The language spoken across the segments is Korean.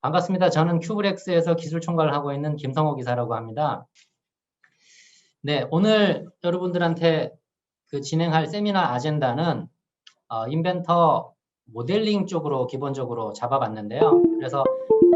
반갑습니다. 저는 큐브렉스에서 기술 총괄을 하고 있는 김성호 기사라고 합니다. 네, 오늘 여러분들한테 진행할 세미나 아젠다는 인벤터 모델링 쪽으로 기본적으로 잡아봤는데요. 그래서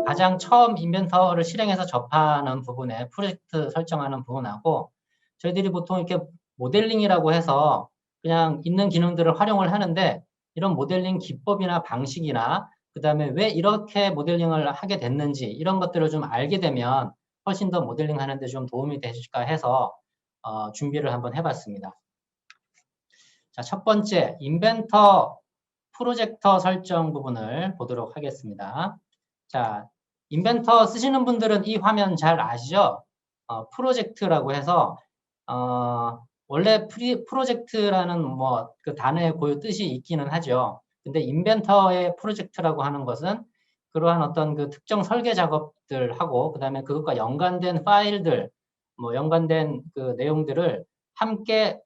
가장 처음 인벤터를 실행해서 접하는 부분에 프로젝트 설정하는 부분하고 저희들이 보통 이렇게 모델링이라고 해서 그냥 있는 기능들을 활용을 하는데 이런 모델링 기법이나 방식이나 그 다음에 왜 이렇게 모델링을 하게 됐는지 이런 것들을 좀 알게 되면 훨씬 더 모델링 하는데 좀 도움이 되실까 해서 준비를 한번 해봤습니다. 자, 첫 번째 인벤터 프로젝터 설정 부분을 보도록 하겠습니다. 자, 인벤터 쓰시는 분들은 이 화면 잘 아시죠? 프로젝트라고 해서 원래 프로젝트라는 그 단어의 고유 뜻이 있기는 하죠. 근데 인벤터의 프로젝트라고 하는 것은 그러한 어떤 그 특정 설계 작업들하고 그다음에 그것과 연관된 파일들, 연관된 그 내용들을 함께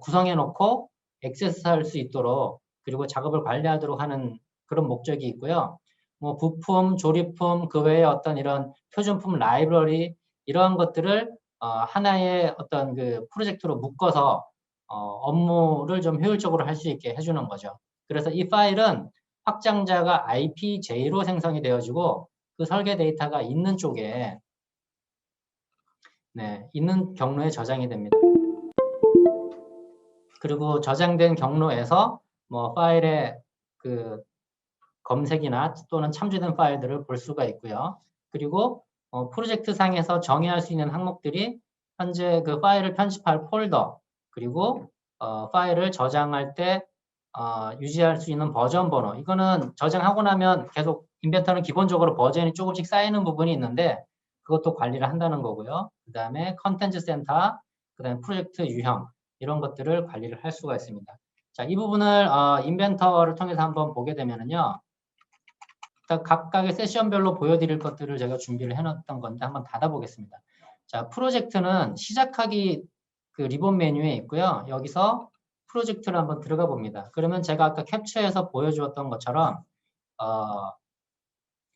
구성해 놓고 액세스할 수 있도록 그리고 작업을 관리하도록 하는 그런 목적이 있고요. 부품, 조립품, 그 외에 어떤 이런 표준품 라이브러리 이러한 것들을 하나의 어떤 그 프로젝트로 묶어서 업무를 좀 효율적으로 할 수 있게 해주는 거죠. 그래서 이 파일은 확장자가 IPJ로 생성이 되어지고 그 설계 데이터가 있는 쪽에 있는 경로에 저장이 됩니다. 그리고 저장된 경로에서 파일의 그 검색이나 또는 참조된 파일들을 볼 수가 있고요. 그리고 프로젝트 상에서 정의할 수 있는 항목들이 현재 그 파일을 편집할 폴더 그리고 파일을 저장할 때 유지할 수 있는 버전 번호 이거는 저장하고 나면 계속 인벤터는 기본적으로 버전이 조금씩 쌓이는 부분이 있는데 그것도 관리를 한다는 거고요. 그 다음에 컨텐츠 센터, 그 다음에 프로젝트 유형 이런 것들을 관리를 할 수가 있습니다. 자, 이 부분을 인벤터를 통해서 한번 보게 되면은요. 각각의 세션별로 보여드릴 것들을 제가 준비를 해놨던 건데 한번 닫아보겠습니다. 자, 프로젝트는 시작하기 그 리본 메뉴에 있고요. 여기서 프로젝트를 한번 들어가 봅니다. 그러면 제가 아까 캡처해서 보여주었던 것처럼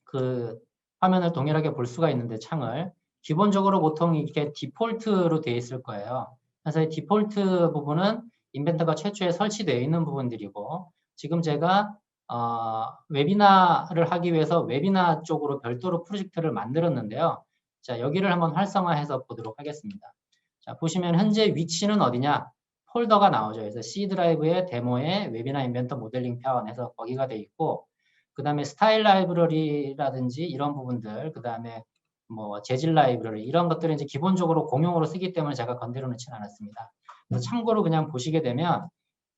그 화면을 동일하게 볼 수가 있는데 창을 기본적으로 보통 이렇게 디폴트로 되어 있을 거예요. 그래서 이 디폴트 부분은 인벤터가 최초에 설치되어 있는 부분들이고 지금 제가 웨비나를 하기 위해서 웨비나 쪽으로 별도로 프로젝트를 만들었는데요. 자, 여기를 한번 활성화해서 보도록 하겠습니다. 자, 보시면 현재 위치는 어디냐? 폴더가 나오죠. 그래서 C 드라이브의 데모에 웨비나 인벤터 모델링 편에서 거기가 돼 있고 그 다음에 스타일 라이브러리라든지 이런 부분들, 그 다음에 재질 라이브러리 이런 것들은 이제 기본적으로 공용으로 쓰기 때문에 제가 건드려 놓지는 않았습니다. 그래서 참고로 그냥 보시게 되면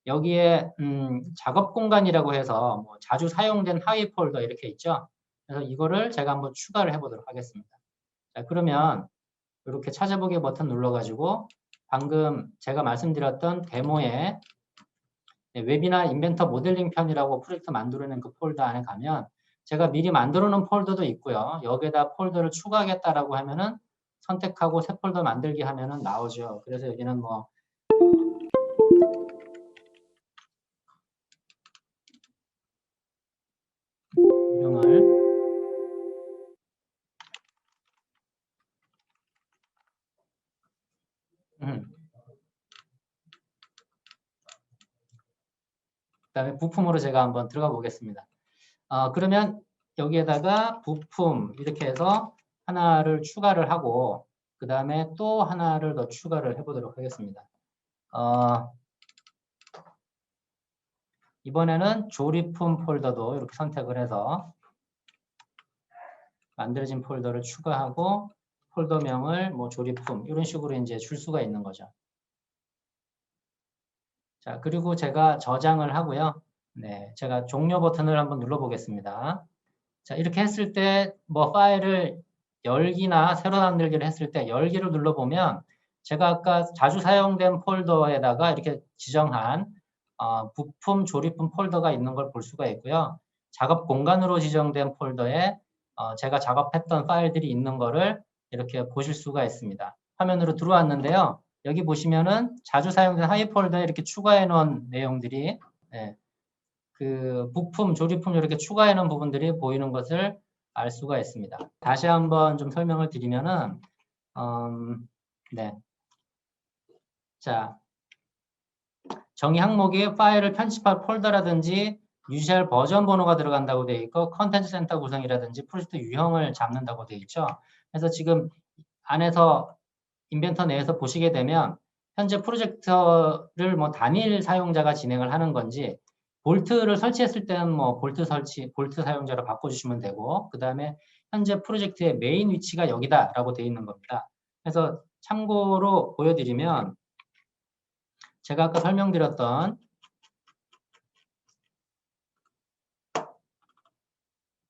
여기에 작업 공간이라고 해서 자주 사용된 하위 폴더 이렇게 있죠. 그래서 이거를 제가 한번 추가를 해보도록 하겠습니다. 자, 그러면 이렇게 찾아보기 버튼 눌러가지고 방금 제가 말씀드렸던 데모에 웹이나 인벤터 모델링 편이라고 프로젝트 만들어낸 그 폴더 안에 가면 제가 미리 만들어 놓은 폴더도 있고요. 여기에다 폴더를 추가하겠다라고 하면은 선택하고 새 폴더 만들기 하면은 나오죠. 그래서 여기는 이름을 그다음에 부품으로 제가 한번 들어가 보겠습니다. 그러면 여기에다가 부품 이렇게 해서 하나를 추가를 하고 그 다음에 또 하나를 더 추가를 해보도록 하겠습니다. 이번에는 조립품 폴더도 이렇게 선택을 해서 만들어진 폴더를 추가하고 폴더명을 조립품 이런 식으로 이제 줄 수가 있는 거죠. 자, 그리고 제가 저장을 하고요. 네, 제가 종료 버튼을 한번 눌러 보겠습니다. 자, 이렇게 했을 때 파일을 열기나 새로 만들기를 했을 때 열기를 눌러보면 제가 아까 자주 사용된 폴더에다가 이렇게 지정한 부품 조립품 폴더가 있는 걸 볼 수가 있고요. 작업 공간으로 지정된 폴더에 제가 작업했던 파일들이 있는 거를 이렇게 보실 수가 있습니다. 화면으로 들어왔는데요. 여기 보시면은 자주 사용된 하위 폴더에 이렇게 추가해 놓은 내용들이 그 부품, 조립품 이렇게 추가해 놓은 부분들이 보이는 것을 알 수가 있습니다. 다시 한번 좀 설명을 드리면은, 네. 자, 정의 항목에 파일을 편집할 폴더라든지 유지할 버전 번호가 들어간다고 되어 있고 컨텐츠 센터 구성이라든지 프로젝트 유형을 잡는다고 되어 있죠. 그래서 지금 안에서 인벤터 내에서 보시게 되면 현재 프로젝트를 뭐 단일 사용자가 진행을 하는 건지 볼트를 설치했을 때는 뭐 볼트 사용자로 바꿔주시면 되고 그 다음에 현재 프로젝트의 메인 위치가 여기다라고 되어 있는 겁니다. 그래서 참고로 보여드리면 제가 아까 설명드렸던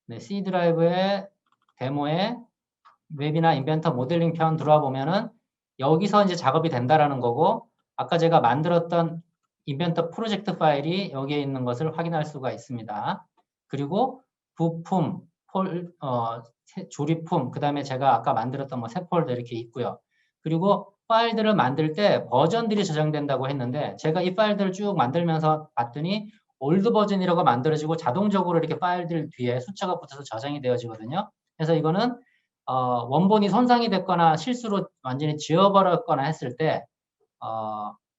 네, C 드라이브의 데모에 웹이나 인벤터 모델링 편 들어와 보면은 여기서 이제 작업이 된다라는 거고 아까 제가 만들었던 인벤터 프로젝트 파일이 여기에 있는 것을 확인할 수가 있습니다. 그리고 부품, 조립품, 그 다음에 제가 아까 만들었던 뭐 새 폴더 이렇게 있고요. 그리고 파일들을 만들 때 버전들이 저장된다고 했는데 제가 이 파일들을 쭉 만들면서 봤더니 올드 버전이라고 만들어지고 자동적으로 이렇게 파일들 뒤에 숫자가 붙어서 저장이 되어지거든요. 그래서 이거는 원본이 손상이 됐거나 실수로 완전히 지워버렸거나 했을 때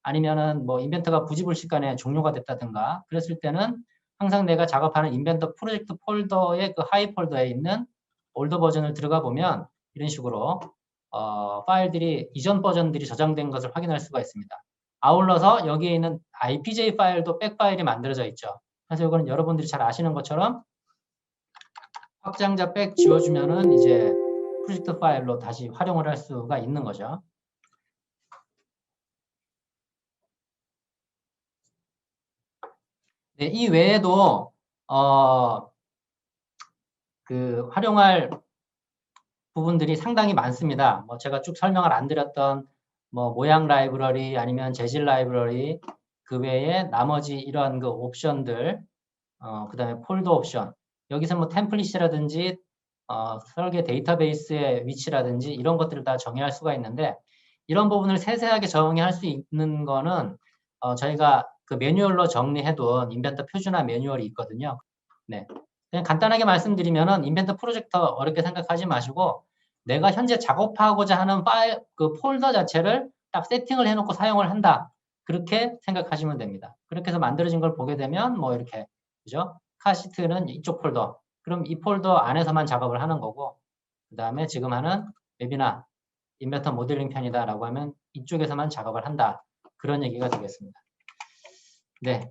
아니면은 뭐 인벤터가 부지불식간에 종료가 됐다든가 그랬을 때는 항상 내가 작업하는 인벤터 프로젝트 폴더의 그 하이 폴더에 있는 올드 버전을 들어가 보면 이런 식으로 파일들이 이전 버전들이 저장된 것을 확인할 수가 있습니다. 아울러서 여기에 있는 IPJ 파일도 백 파일이 만들어져 있죠. 그래서 이거는 여러분들이 잘 아시는 것처럼 확장자 백 지워주면은 이제 프로젝트 파일로 다시 활용을 할 수가 있는 거죠. 네, 이 외에도 그 활용할 부분들이 상당히 많습니다. 뭐 제가 쭉 설명을 안 드렸던 뭐 모양 라이브러리 아니면 재질 라이브러리 그 외에 나머지 이러한 그 옵션들 그 다음에 폴더 옵션 여기서 뭐 템플릿이라든지 설계 데이터베이스의 위치라든지 이런 것들을 다 정의할 수가 있는데 이런 부분을 세세하게 정의할 수 있는 거는 저희가 그 매뉴얼로 정리해둔 인벤터 표준화 매뉴얼이 있거든요. 네. 그냥 간단하게 말씀드리면은 인벤터 프로젝터 어렵게 생각하지 마시고 내가 현재 작업하고자 하는 파일 그 폴더 자체를 딱 세팅을 해놓고 사용을 한다. 그렇게 생각하시면 됩니다. 그렇게 해서 만들어진 걸 보게 되면 뭐 이렇게 그죠? 카시트는 이쪽 폴더. 그럼 이 폴더 안에서만 작업을 하는 거고 그 다음에 지금 하는 웹이나 인벤터 모델링 편이다라고 하면 이쪽에서만 작업을 한다. 그런 얘기가 되겠습니다. 네.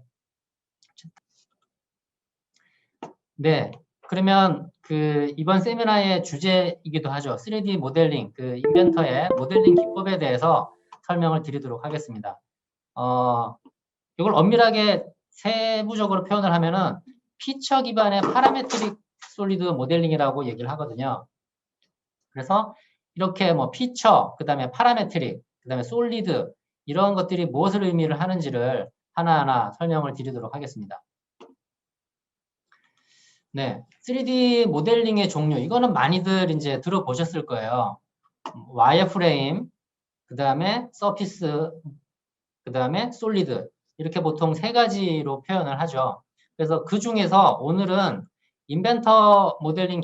네. 그러면 그 이번 세미나의 주제이기도 하죠. 3D 모델링, 그 인벤터의 모델링 기법에 대해서 설명을 드리도록 하겠습니다. 이걸 엄밀하게 세부적으로 표현을 하면은 피처 기반의 파라메트릭 솔리드 모델링이라고 얘기를 하거든요. 그래서 이렇게 뭐 피처, 그 다음에 파라메트릭, 그 다음에 솔리드 이런 것들이 무엇을 의미를 하는지를 하나하나 설명을 드리도록 하겠습니다. 네, 3D 모델링의 종류 이거는 많이들 이제 들어보셨을 거예요. 와이어프레임, 그 다음에 서피스, 그 다음에 솔리드 이렇게 보통 세 가지로 표현을 하죠. 그래서 그 중에서 오늘은 인벤터 모델링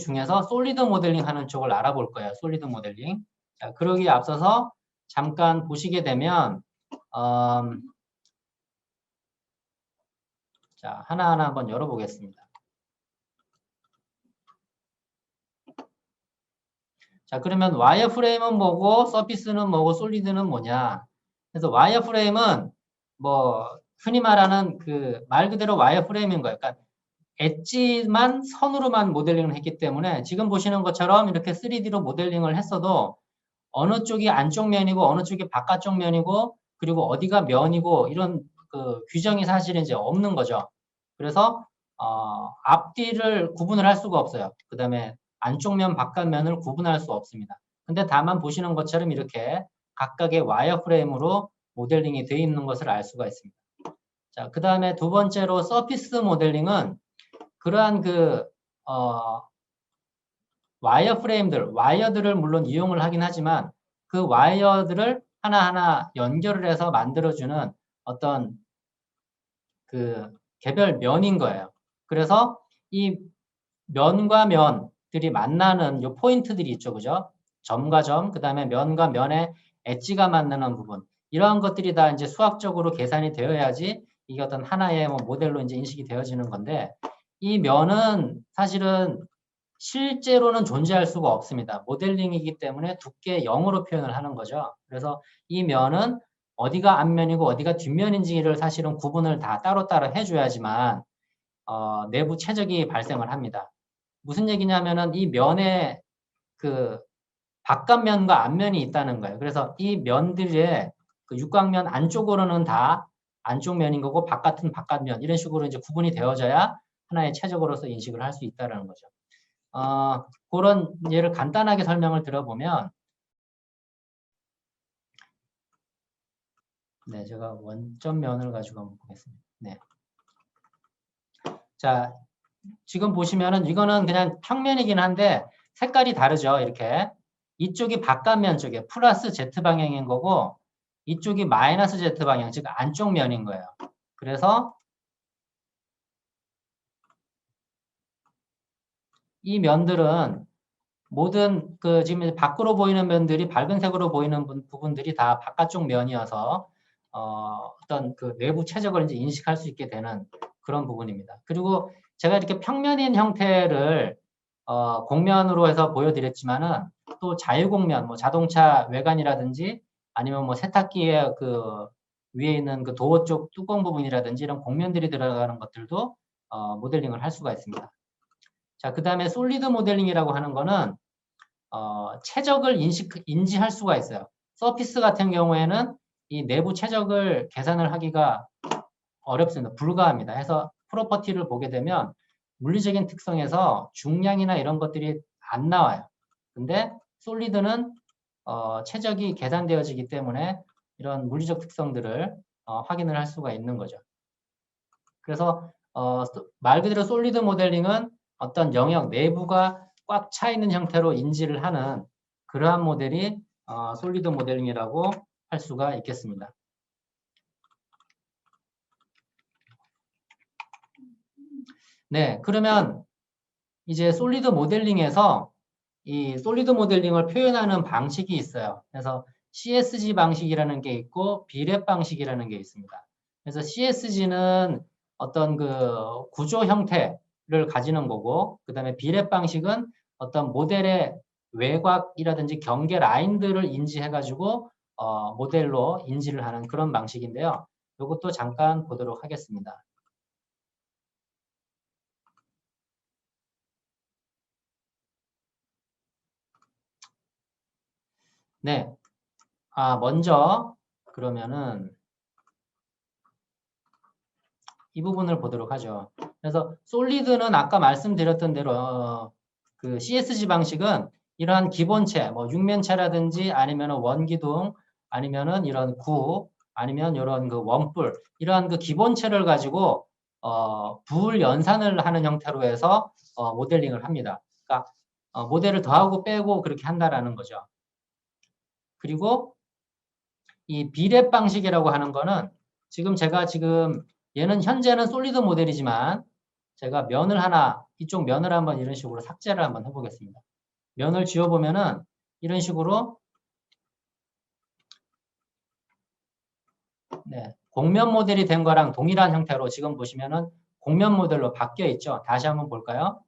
중에서 솔리드 모델링 하는 쪽을 알아볼 거예요. 솔리드 모델링. 자, 그러기에 앞서서 잠깐 보시게 되면 자, 하나하나 한번 열어보겠습니다. 자, 그러면 와이어프레임은 뭐고 서피스는 뭐고 솔리드는 뭐냐? 그래서 와이어프레임은 뭐 흔히 말하는 그 말 그대로 와이어프레임인 거예요. 그러니까 엣지만 선으로만 모델링을 했기 때문에 지금 보시는 것처럼 이렇게 3D로 모델링을 했어도 어느 쪽이 안쪽 면이고 어느 쪽이 바깥쪽 면이고 그리고 어디가 면이고 이런 그 규정이 사실은 이제 없는 거죠. 그래서 앞뒤를 구분을 할 수가 없어요. 그 다음에 안쪽 면, 바깥 면을 구분할 수 없습니다. 근데 다만 보시는 것처럼 이렇게 각각의 와이어프레임으로 모델링이 되어 있는 것을 알 수가 있습니다. 자, 그 다음에 두 번째로 서피스 모델링은 그러한 그 와이어프레임들, 와이어들을 물론 이용을 하긴 하지만 그 와이어들을 하나하나 연결을 해서 만들어주는 어떤 그 개별 면인 거예요. 그래서 이 면과 면들이 만나는 요 포인트들이 있죠. 그죠? 점과 점, 그 다음에 면과 면의 엣지가 만나는 부분. 이러한 것들이 다 이제 수학적으로 계산이 되어야지 이게 어떤 하나의 뭐 모델로 이제 인식이 되어지는 건데, 이 면은 사실은 실제로는 존재할 수가 없습니다. 모델링이기 때문에 두께 0으로 표현을 하는 거죠. 그래서 이 면은 어디가 앞면이고 어디가 뒷면인지를 사실은 구분을 다 따로따로 해줘야지만 내부 최적이 발생을 합니다. 무슨 얘기냐면은 이 면에 그 바깥면과 앞면이 있다는 거예요. 그래서 이 면들의 그 육각면 안쪽으로는 다 안쪽 면인 거고 바깥은 바깥면 이런 식으로 이제 구분이 되어져야 하나의 최적으로서 인식을 할 수 있다는 거죠. 그런 예를 간단하게 설명을 들어보면, 네, 제가 원점 면을 가지고 한번 보겠습니다. 네. 자, 지금 보시면은 이거는 그냥 평면이긴 한데 색깔이 다르죠. 이렇게. 이쪽이 바깥면 쪽에 플러스 Z 방향인 거고 이쪽이 마이너스 Z 방향, 즉 안쪽 면인 거예요. 그래서 이 면들은 모든 그 지금 밖으로 보이는 면들이 밝은색으로 보이는 부분들이 다 바깥쪽 면이어서 어떤 그 내부 최적을 이제 인식할 수 있게 되는 그런 부분입니다. 그리고 제가 이렇게 평면인 형태를 공면으로 해서 보여드렸지만은 또 자유공면, 뭐 자동차 외관이라든지 아니면 뭐 세탁기의 그 위에 있는 그 도어 쪽 뚜껑 부분이라든지 이런 공면들이 들어가는 것들도 모델링을 할 수가 있습니다. 자, 그 다음에 솔리드 모델링이라고 하는 거는 최적을 인지할 수가 있어요. 서피스 같은 경우에는 이 내부 최적을 계산을 하기가 어렵습니다. 불가합니다. 해서 프로퍼티를 보게 되면 물리적인 특성에서 중량이나 이런 것들이 안 나와요. 근데 솔리드는 최적이 계산되어지기 때문에 이런 물리적 특성들을 확인을 할 수가 있는 거죠. 그래서 말 그대로 솔리드 모델링은 어떤 영역 내부가 꽉 차 있는 형태로 인지를 하는 그러한 모델이 솔리드 모델링이라고 할 수가 있겠습니다. 네, 그러면 이제 솔리드 모델링에서 이 솔리드 모델링을 표현하는 방식이 있어요. 그래서 CSG 방식이라는 게 있고 비랩 방식이라는 게 있습니다. 그래서 CSG는 어떤 그 구조 형태를 가지는 거고, 그 다음에 비랩 방식은 어떤 모델의 외곽이라든지 경계 라인들을 인지해가지고 모델로 인지를 하는 그런 방식인데요. 이것도 잠깐 보도록 하겠습니다. 네. 먼저 그러면은 이 부분을 보도록 하죠. 그래서 솔리드는 아까 말씀드렸던 대로 그 CSG 방식은 이러한 기본체, 뭐 육면체라든지 아니면 원기둥, 아니면은 이런 구, 아니면 이런 그 원뿔, 이러한 그 기본체를 가지고 부을 연산을 하는 형태로 해서 모델링을 합니다. 그러니까 모델을 더하고 빼고 그렇게 한다라는 거죠. 그리고 이 비랩 방식이라고 하는 거는 제가 얘는 현재는 솔리드 모델이지만 제가 면을 하나, 이쪽 면을 한번 이런 식으로 삭제를 한번 해보겠습니다. 면을 지워보면은 이런 식으로 네, 공면 모델이 된 거랑 동일한 형태로 지금 보시면은 공면 모델로 바뀌어 있죠. 다시 한번 볼까요?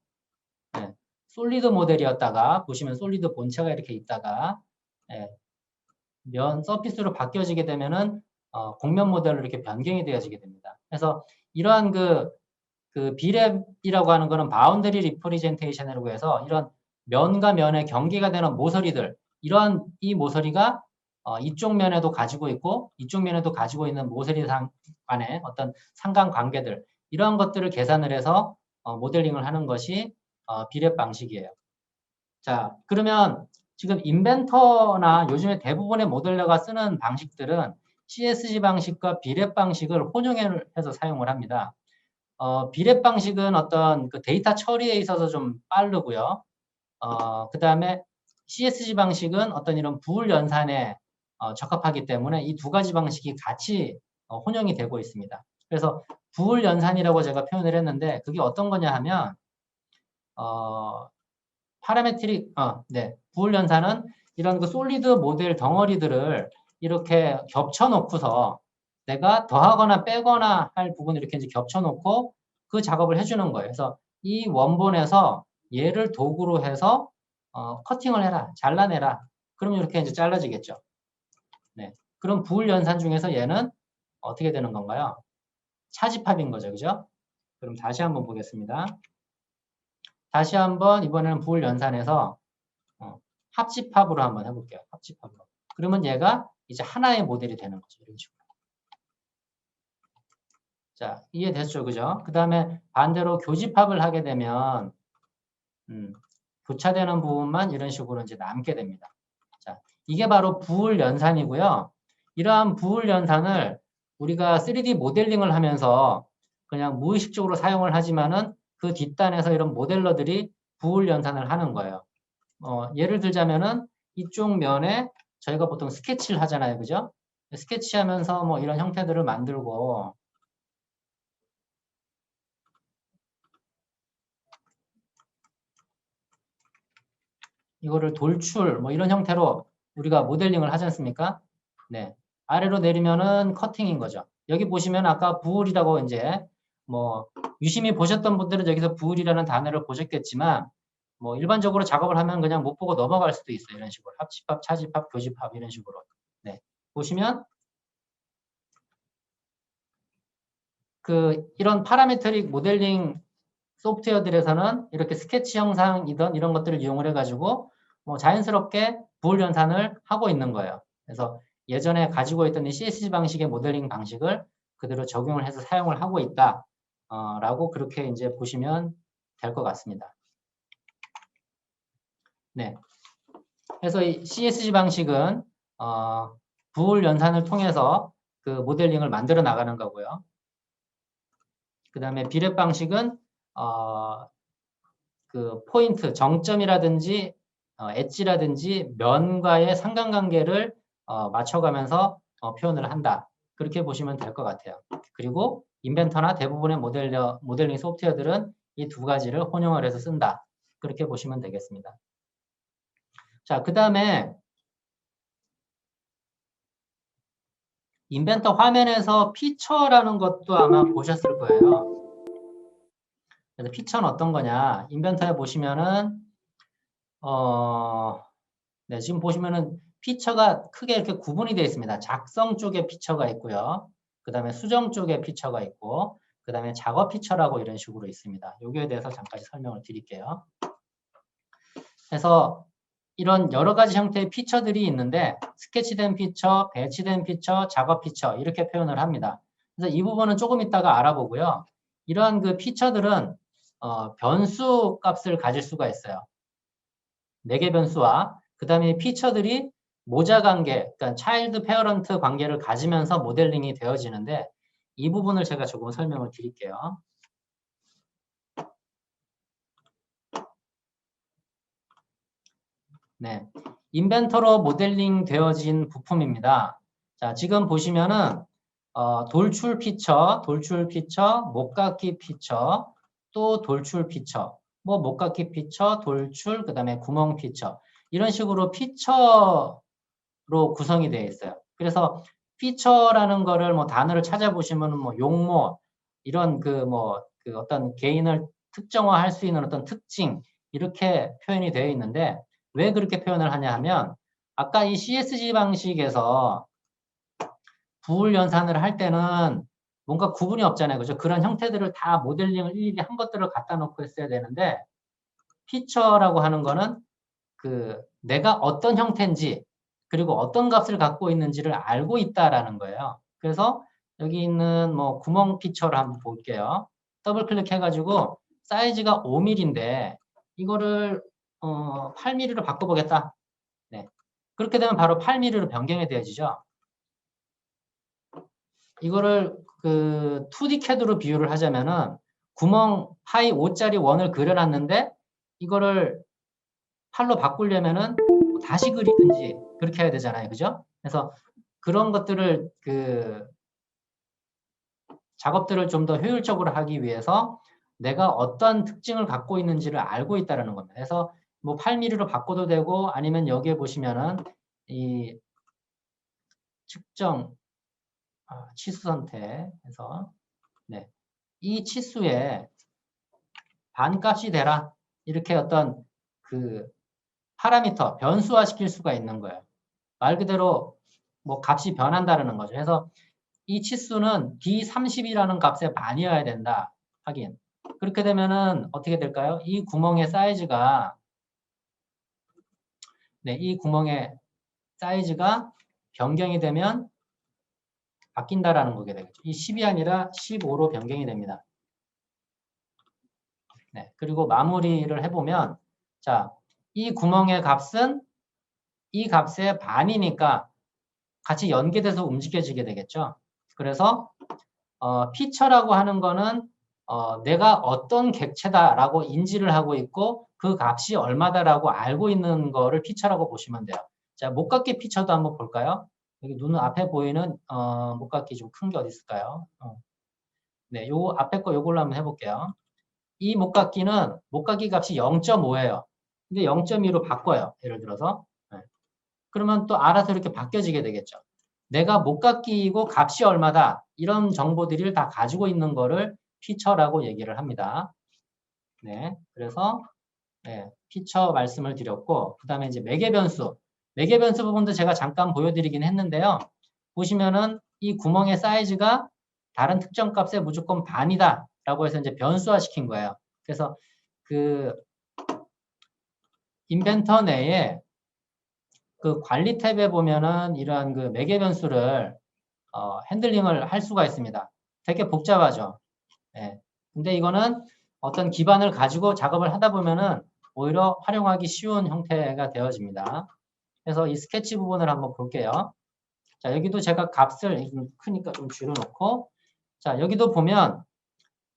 네, 솔리드 모델이었다가 보시면 솔리드 본체가 이렇게 있다가 네, 면 서피스로 바뀌어지게 되면은 공면 모델로 이렇게 변경이 되어지게 됩니다. 그래서 이러한 그 비랩이라고 하는 거는 바운더리 리프레젠테이션이라고 해서 이런 면과 면의 경계가 되는 모서리들, 이러한 이 모서리가 이쪽 면에도 가지고 있고 이쪽 면에도 가지고 있는 모서리 간의 어떤 상관관계들, 이러한 것들을 계산을 해서 모델링을 하는 것이 비랩 방식이에요. 자, 그러면 지금 인벤터나 요즘에 대부분의 모델러가 쓰는 방식들은 CSG 방식과 비랩 방식을 혼용해서 사용을 합니다. 비랩 방식은 어떤 그 데이터 처리에 있어서 좀 빠르고요. 그 다음에 CSG 방식은 어떤 이런 부을 연산에 적합하기 때문에 이 두 가지 방식이 같이 혼용이 되고 있습니다. 그래서 부을 연산이라고 제가 표현을 했는데 그게 어떤 거냐 하면 파라메트릭, 부을 연산은 이런 그 솔리드 모델 덩어리들을 이렇게 겹쳐놓고서 내가 더하거나 빼거나 할 부분을 이렇게 이제 겹쳐놓고 그 작업을 해주는 거예요. 그래서 이 원본에서 얘를 도구로 해서 커팅을 해라, 잘라내라. 그럼 이렇게 이제 잘라지겠죠. 네. 그럼 부을 연산 중에서 얘는 어떻게 되는 건가요? 차집합인 거죠, 그죠? 그럼 다시 한번 보겠습니다. 다시 한번 이번에는 부을 연산해서 합집합으로 한번 해볼게요. 합집합으로. 그러면 얘가 이제 하나의 모델이 되는 거죠. 이런 식으로. 자, 이해됐죠? 그죠? 그 다음에 반대로 교집합을 하게 되면, 교차되는 부분만 이런 식으로 이제 남게 됩니다. 자, 이게 바로 부을 연산이고요. 이러한 부을 연산을 우리가 3D 모델링을 하면서 그냥 무의식적으로 사용을 하지만은 그 뒷단에서 이런 모델러들이 부을 연산을 하는 거예요. 예를 들자면은 이쪽 면에 저희가 보통 스케치를 하잖아요. 그죠? 스케치하면서 뭐 이런 형태들을 만들고 이거를 돌출 뭐 이런 형태로 우리가 모델링을 하지 않습니까? 네. 아래로 내리면은 커팅인 거죠. 여기 보시면 아까 부을이라고 이제 뭐 유심히 보셨던 분들은 여기서 부을이라는 단어를 보셨겠지만 뭐 일반적으로 작업을 하면 그냥 못 보고 넘어갈 수도 있어요. 이런 식으로 합집합, 차집합, 교집합 이런 식으로. 네. 보시면 이런 파라메트릭 모델링 소프트웨어들에서는 이렇게 스케치 형상이던 이런 것들을 이용을 해가지고 뭐 자연스럽게 부을 연산을 하고 있는 거예요. 그래서 예전에 가지고 있던 이 CSG 방식의 모델링 방식을 그대로 적용을 해서 사용을 하고 있다. 라고 그렇게 이제 보시면 될 것 같습니다. 네. 그래서 이 CSG 방식은 부을 연산을 통해서 그 모델링을 만들어 나가는 거고요. 그 다음에 비랩 방식은 그 포인트, 정점이라든지 엣지라든지 면과의 상관관계를 맞춰가면서 표현을 한다. 그렇게 보시면 될 것 같아요. 그리고 인벤터나 대부분의 모델링 소프트웨어들은 이 두 가지를 혼용을 해서 쓴다. 그렇게 보시면 되겠습니다. 자, 그 다음에 인벤터 화면에서 피처라는 것도 아마 보셨을 거예요. 그래서 피처는 어떤 거냐? 인벤터에 보시면은 네, 지금 보시면은 피처가 크게 이렇게 구분이 되어 있습니다. 작성 쪽에 피처가 있고요. 그 다음에 수정 쪽에 피처가 있고, 그 다음에 작업 피처라고 이런 식으로 있습니다. 여기에 대해서 잠깐 설명을 드릴게요. 그래서 이런 여러 가지 형태의 피처들이 있는데 스케치된 피처, 배치된 피처, 작업 피처 이렇게 표현을 합니다. 그래서 이 부분은 조금 이따가 알아보고요. 이러한 그 피처들은 변수 값을 가질 수가 있어요. 4개 변수와 그 다음에 피처들이 모자 관계, 그러니까 차일드 페어런트 관계를 가지면서 모델링이 되어지는데 이 부분을 제가 조금 설명을 드릴게요. 네, 인벤터로 모델링 되어진 부품입니다. 자, 지금 보시면은 돌출 피처, 목깎이 피처, 또 돌출 피처, 뭐 목깎이 피처, 돌출, 그 다음에 구멍 피처 이런 식으로 피처로 구성이 되어 있어요. 그래서 피처라는 거를 뭐 단어를 찾아보시면 뭐 용모 이런 그 어떤 개인을 특정화할 수 있는 어떤 특징 이렇게 표현이 되어 있는데 왜 그렇게 표현을 하냐 하면 아까 이 CSG 방식에서 부을 연산을 할 때는 뭔가 구분이 없잖아요. 그죠? 그런 형태들을 다 모델링을 일일이 한 것들을 갖다 놓고 했어야 되는데 피처라고 하는 거는 내가 어떤 형태인지 그리고 어떤 값을 갖고 있는지를 알고 있다라는 거예요. 그래서 여기 있는 뭐 구멍 피처를 한번 볼게요. 더블 클릭해가지고 사이즈가 5mm인데 이거를 8mm로 바꿔보겠다. 네. 그렇게 되면 바로 8mm로 변경이 되어지죠. 이거를 2D CAD로 비유를 하자면은 구멍 파이 5짜리 원을 그려놨는데 이거를 8로 바꾸려면은 다시 그리든지 그렇게 해야 되잖아요. 그죠? 그래서 그런 것들을 작업들을 좀 더 효율적으로 하기 위해서 내가 어떤 특징을 갖고 있는지를 알고 있다는 겁니다. 그래서 뭐 8mm로 바꿔도 되고 아니면 여기에 보시면은 이 측정 치수 선택해서 네, 이 치수에 반값이 되라 이렇게 어떤 그 파라미터 변수화 시킬 수가 있는 거예요. 말 그대로 뭐 값이 변한다는 거죠. 그래서 이 치수는 D30이라는 값의 반이어야 된다. 하긴 그렇게 되면은 어떻게 될까요? 이 구멍의 사이즈가 네, 이 구멍의 사이즈가 변경이 되면 바뀐다라는 거게 되겠죠. 이 10이 아니라 15로 변경이 됩니다. 네, 그리고 마무리를 해보면 자, 이 구멍의 값은 이 값의 반이니까 같이 연계돼서 움직여지게 되겠죠. 그래서 피처라고 하는 거는 내가 어떤 객체다라고 인지를 하고 있고 그 값이 얼마다라고 알고 있는 거를 피처라고 보시면 돼요. 자, 목각기 피처도 한번 볼까요? 여기 눈 앞에 보이는 목각기 좀 큰 게 어디 있을까요? 네, 요 앞에 거 요걸로 한번 해볼게요. 이 목각기는 목각기 값이 0.5예요. 근데 0.2로 바꿔요. 예를 들어서. 네. 그러면 또 알아서 이렇게 바뀌어지게 되겠죠. 내가 목각기이고 값이 얼마다 이런 정보들을 다 가지고 있는 거를 피처라고 얘기를 합니다. 네, 그래서 네, 피처 말씀을 드렸고 그 다음에 이제 매개변수. 매개변수 부분도 제가 잠깐 보여드리긴 했는데요. 보시면은 이 구멍의 사이즈가 다른 특정 값의 무조건 반이다 라고 해서 이제 변수화 시킨 거예요. 그래서 그 인벤터 내에 그 관리 탭에 보면은 이러한 그 매개 변수를 핸들링을 할 수가 있습니다. 되게 복잡하죠. 예. 근데 이거는 어떤 기반을 가지고 작업을 하다 보면은 오히려 활용하기 쉬운 형태가 되어집니다. 그래서 이 스케치 부분을 한번 볼게요. 자, 여기도 제가 값을 좀 크니까 좀 줄여놓고, 자, 여기도 보면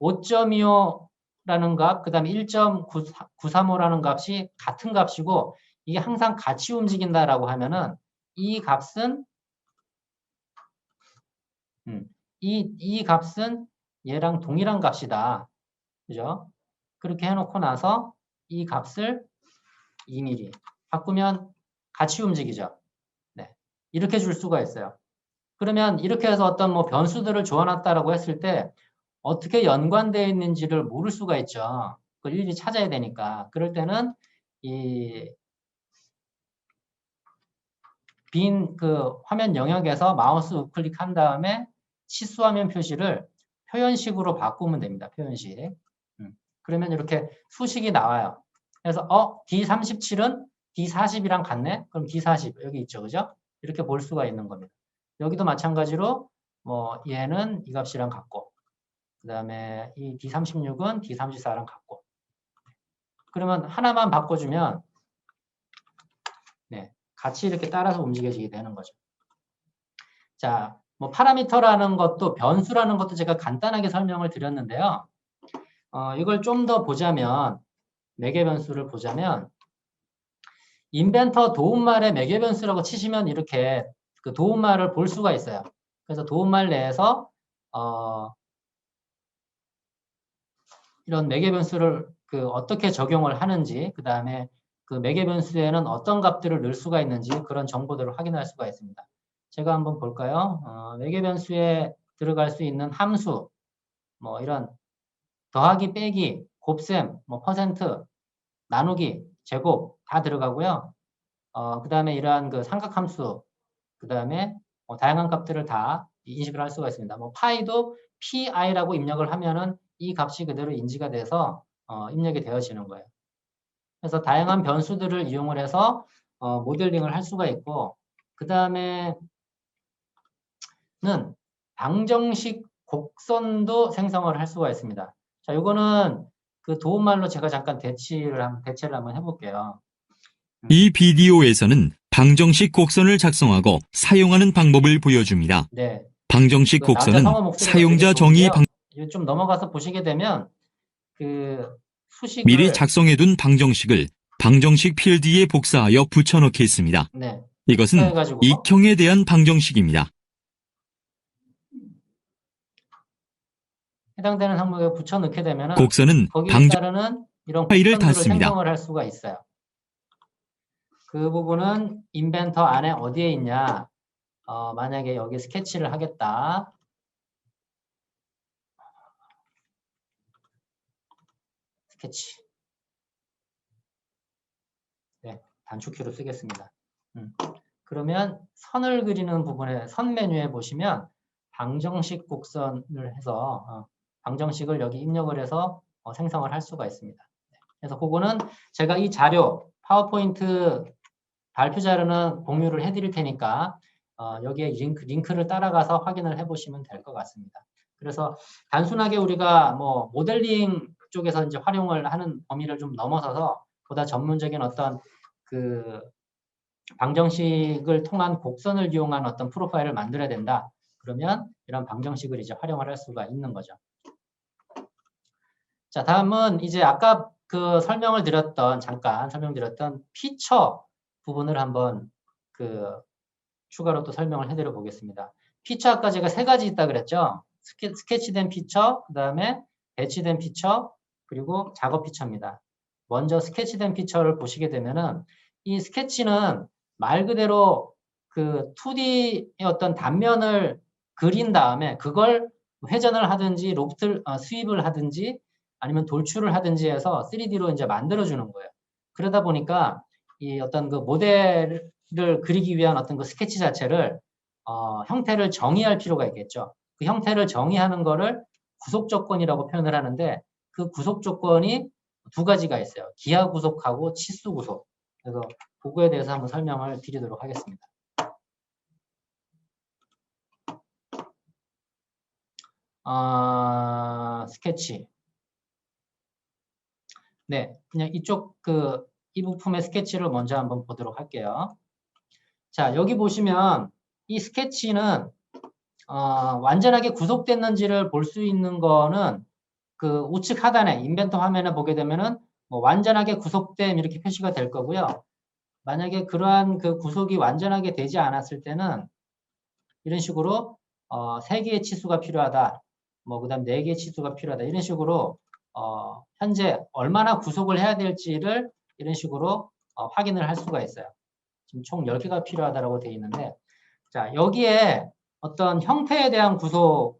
5.25라는 값, 그 다음에 1.935라는 값이 같은 값이고, 이게 항상 같이 움직인다라고 하면은 이 값은 이 값은 얘랑 동일한 값이다. 그죠? 그렇게 해놓고 나서 이 값을 2mm 바꾸면 같이 움직이죠. 네. 이렇게 줄 수가 있어요. 그러면 이렇게 해서 어떤 뭐 변수들을 줘놨다라고 했을 때 어떻게 연관되어 있는지를 모를 수가 있죠. 그걸 일일이 찾아야 되니까. 그럴 때는 이 빈 그 화면 영역에서 마우스 우클릭한 다음에 치수화면 표시를 표현식으로 바꾸면 됩니다. 표현식. 그러면 이렇게 수식이 나와요. 그래서 D37은 D40이랑 같네? 그럼 D40 여기 있죠. 그죠? 이렇게 볼 수가 있는 겁니다. 여기도 마찬가지로 뭐 얘는 이 값이랑 같고 그 다음에 이 D36은 D34랑 같고 그러면 하나만 바꿔주면 네, 같이 이렇게 따라서 움직여지게 되는 거죠. 자, 뭐 파라미터라는 것도 변수라는 것도 제가 간단하게 설명을 드렸는데요. 이걸 좀 더 보자면 매개 변수를 보자면 인벤터 도움말의 매개 변수라고 치시면 이렇게 그 도움말을 볼 수가 있어요. 그래서 도움말 내에서 이런 매개 변수를 그 어떻게 적용을 하는지 그 다음에 그 매개 변수에는 어떤 값들을 넣을 수가 있는지 그런 정보들을 확인할 수가 있습니다. 제가 한번 볼까요? 매개 변수에 들어갈 수 있는 함수 뭐 이런 더하기 빼기 곱셈 뭐 퍼센트 나누기 제곱 다 들어가고요. 그 다음에 이러한 그 삼각함수 그 다음에 다양한 값들을 다 인식을 할 수가 있습니다. 뭐 파이도 pi라고 입력을 하면은 이 값이 그대로 인지가 돼서 입력이 되어지는 거예요. 그래서 다양한 변수들을 이용을 해서 모델링을 할 수가 있고 그 다음에는 방정식 곡선도 생성을 할 수가 있습니다. 자, 이거는 그 도움말로 제가 잠깐 대체를 한번 해볼게요. 이 비디오에서는 방정식 곡선을 작성하고 사용하는 방법을 보여줍니다. 네. 방정식 그 남자 곡선은 성우 목소리가 사용자 되게 정의 좋은데요. 좀 넘어가서 보시게 되면 그 수식을 미리 작성해둔 방정식을 방정식 필드에 복사하여 붙여넣겠습니다. 네. 이것은 복사해가지고 익형에 대한 방정식입니다. 해당되는 항목에 붙여 넣게 되면은 곡선은 거기에 방정 따르는 이런 파일을 곡선들을 닫습니다. 생성을 할 수가 있어요. 그 부분은 인벤터 안에 어디에 있냐? 만약에 여기 스케치를 하겠다. 스케치. 네, 단축키로 쓰겠습니다. 그러면 선을 그리는 부분에 선 메뉴에 보시면 방정식 곡선을 해서 방정식을 여기 입력을 해서 생성을 할 수가 있습니다. 그래서 그거는 제가 이 자료 파워포인트 발표 자료는 공유를 해드릴 테니까 여기에 링크를 따라가서 확인을 해보시면 될 것 같습니다. 그래서 단순하게 우리가 뭐 모델링 쪽에서 이제 활용을 하는 범위를 좀 넘어서서 보다 전문적인 어떤 그 방정식을 통한 곡선을 이용한 어떤 프로파일을 만들어야 된다. 그러면 이런 방정식을 이제 활용을 할 수가 있는 거죠. 자, 다음은 이제 아까 그 잠깐 설명드렸던 피처 부분을 한번 추가로 또 설명을 해드려 보겠습니다. 피처 아까 제가 3가지 있다 그랬죠? 스케치된 피처, 그 다음에 배치된 피처, 그리고 작업 피처입니다. 먼저 스케치된 피처를 보시게 되면은 이 스케치는 말 그대로 그 2D의 어떤 단면을 그린 다음에 그걸 회전을 하든지 스윕을 하든지 아니면 돌출을 하든지 해서 3D로 이제 만들어주는 거예요. 그러다 보니까 이 어떤 그 모델을 그리기 위한 어떤 그 스케치 자체를 형태를 정의할 필요가 있겠죠. 그 형태를 정의하는 거를 구속 조건이라고 표현을 하는데 그 구속 조건이 2가지가 있어요. 기하 구속하고 치수 구속. 그래서 그거에 대해서 한번 설명을 드리도록 하겠습니다. 스케치. 네, 그냥 이 부품의 스케치를 먼저 한번 보도록 할게요. 자, 여기 보시면 이 스케치는 완전하게 구속됐는지를 볼 수 있는 거는 그 우측 하단에 인벤터 화면에 보게 되면은 뭐 완전하게 구속됨 이렇게 표시가 될 거고요. 만약에 그러한 그 구속이 완전하게 되지 않았을 때는 이런 식으로 3개의 치수가 필요하다. 뭐 그다음 4개의 치수가 필요하다. 이런 식으로 현재 얼마나 구속을 해야 될지를 이런 식으로 확인을 할 수가 있어요. 지금 총 10개가 필요하다라고 되어 있는데 자, 여기에 어떤 형태에 대한 구속하고